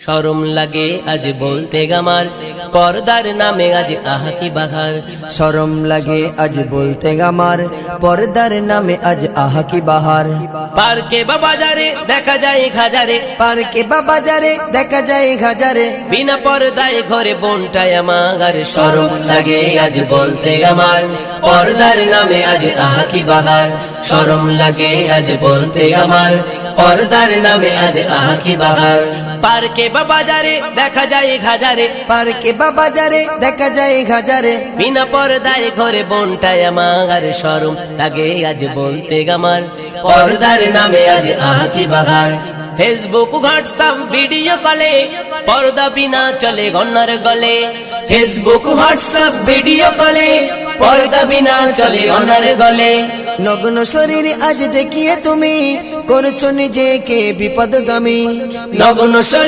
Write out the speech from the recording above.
শরম লাগে আজ বলতে গামার পর্দার নামে আজ আহা কি বাঘার। শরম লাগে আজ বলতে গামার পর্দার নামে আজ আহা কি বাহার। পার্কে বা বাজারে দেখা যায় হাজারে, পার্কে বা বাজারে দেখা যায় হাজারে, বিনা পর্দায় ঘরে বোনটায় আমার। শরম লাগে আজ বলতে গামার পর্দার নামে আজ আহা কি বাহার। শরম লাগে আজ বলতে আমার পর্দার নামে আজ আহা কি বাহার। পার্কে বা বাজারে দেখা যায় হাজারে, পার্কে বা বাজারে দেখা যায় হাজারে, বিনা পর্দায় ঘরে বোনটায় আমার। শরম লাগে আজ বলতে আমার পর্দার নামে আজ আহা কি বাহার। ফেসবুক হোয়াটসঅ্যাপ ভিডিও কলে পর্দা বিনা চলে গন্নার গলে। ফেসবুক হোয়াটসঅ্যাপ ভিডিও কলে পর্দা বিনা চলে গন্নার গলে। নগ্ন শরীর আজ দেখিয়ে তুমি করছো নিজেকে বিপদগামী। নগ্ন শরীর